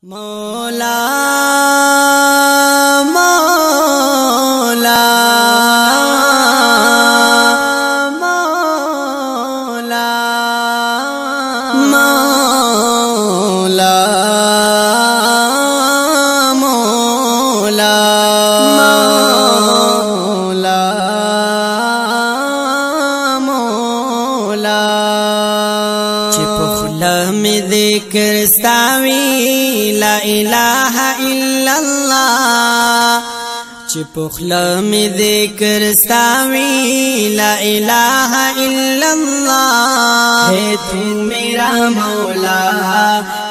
मौला मौला मौला मौला मौला मौला मौला चिपुखला में ذکر استاوی لا اله الا الله چپخلا میں ذکر استاوی لا الہ الا اللہ ہے تو میرا مولا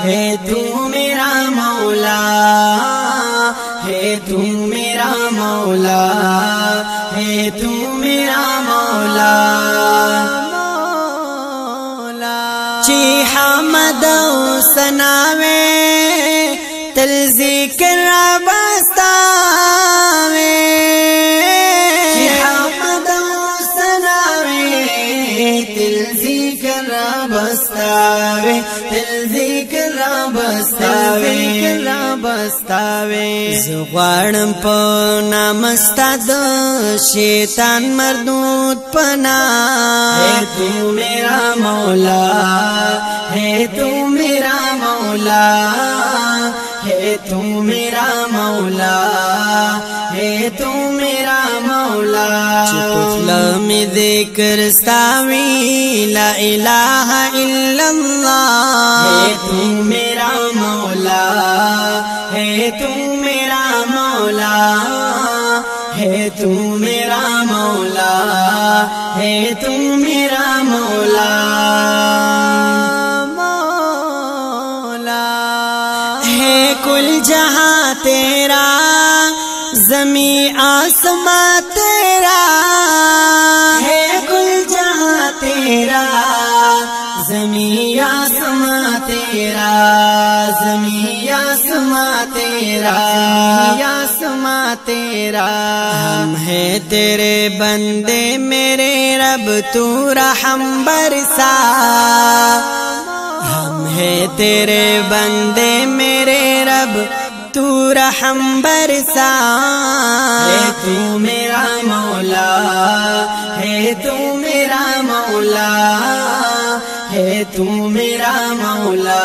ہے تو میرا مولا ہے تو میرا مولا ہے تو میرا مولا چی حمد و سناوے تل ذکر بستاوے چی حمد و سناوے تل ذکر بستاوے تل ذکر بستاوے زغوارم پا نامستاد شیطان مردود پنا ہے تو میرا مولا ہے تو میرا مولا ہے تو میرا مولا ہے تو میرا مولا چپخلا میں ذکر استاوی لا الہ الا اللہ ہے تو میرا مولا ہے تو میرا مولا ہے تو میرا مولا ہے تو میرا مولا کل جہاں تیرا زمین آسمان تیرا ہے کل جہاں تیرا زمین آسمان تیرا زمین آسمان تیرا آسمان تیرا ہم ہیں تیرے بندے میرے رب تو رحم برسا ہم ہیں تیرے بندے میرے رب تو رحم برسا ہے تو میرا مولا ہے تو میرا مولا ہے تو میرا مولا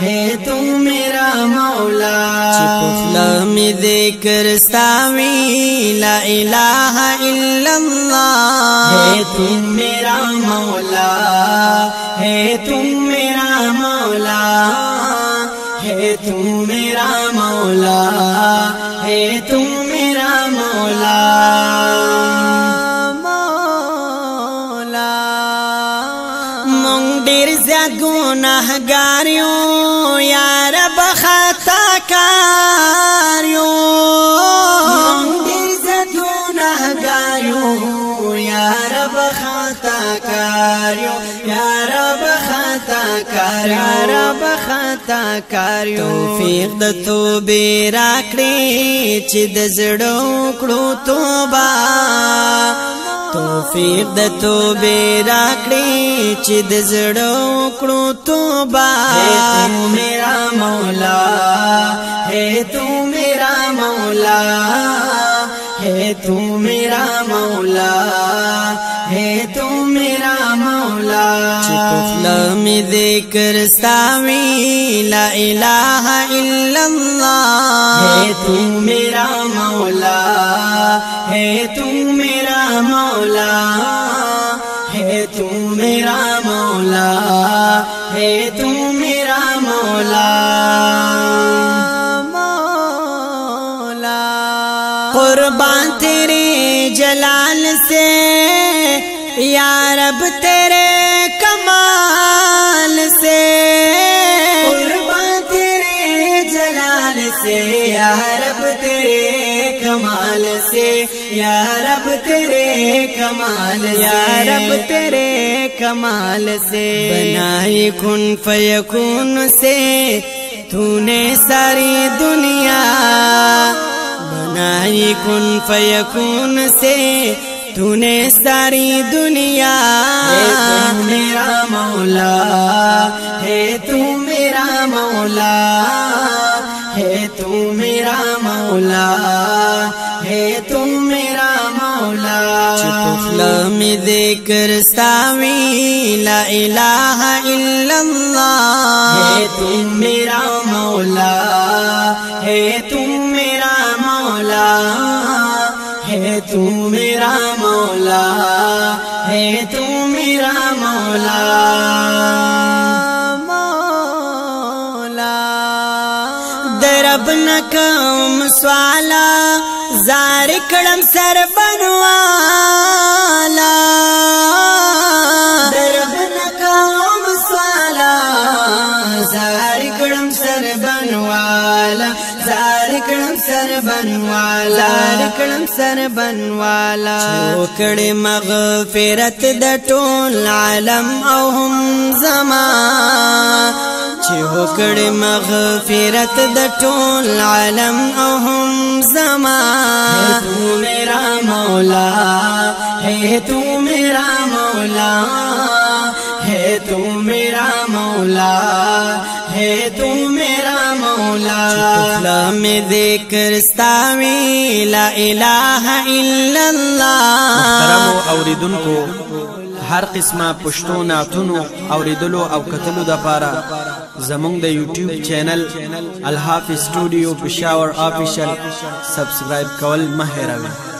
ہے تو میرا مولا چپخلا میں ذکر استاوی لا الہ الا اللہ ہے تو میرا مولا ہے تو میرا مولا ہے تو میرا مولا ہے تو میرا مولا مولا مونږ ډېر زیات ګناهګار یو یا رب خطا کار یو مونږ ډېر زیات ګناهګار یو یا رب خطا کار یو یا رب خطا کار یا رب خطا کار یو توفیق د توبې راکړې چې د زړه کړو توبه توفیق د توبې راکړې چې د زړه کړو توبه ہے تو میرا مولا ہے تو میرا مولا ہے تو میرا مولا ہے تو میرا مولا چپخلا میں ذکر استاوی لا الہ الا اللہ ہے تو میرا مولا ہے تو میرا مولا ہے تو میرا مولا ہے تو میرا مولا مولا قربان تیرے جلال سے یا رب تیرے کمال سے قربان تیرے جلال سے یا رب تیرے کمال سے یا رب تیرے کمال یا رب تیرے کمال سے بنائی کن فیکون سے تو نے ساری دنیا بنائی کن فیکون سے تو نے ساری دنیا ہے تو میرا مولا ہے تو میرا मौला है, तू मेरा मौला है, तू मेरा मौला। चितुखला में ذکر ستاوی لا الہ الا اللہ ہے، तू मेरा मौला है, तू मेरा मौला है, तू मेरा मौला है, तू मेरा मौला। درب نکم سوالا زار کڑم سر بنوالا، درب نکم سوالا زار کڑم سر بنوالا، زار کڑم سر بنوالا، زار کڑم سر بنوالا۔ چوکڑ مغفرت د ټول عالم او هم زمان، چوکڑ مغفرت د ټول عالم او هم زمان۔ تو میرا مولا ہے، تو میرا مولا ہے، تو میرا مولا ہے، تو میرا مولا۔ چتلا میں ذکر ستاوی لا الہ الا اللہ۔ محترم اوریدونکو، هر قسمه پښتو نعتونو اوریدلو او کتلو د پاره زمونږ د یوټیوب چینل الحافظ سټوډیو پېښور آفیشل سبسکرایب کول مه هېروئ۔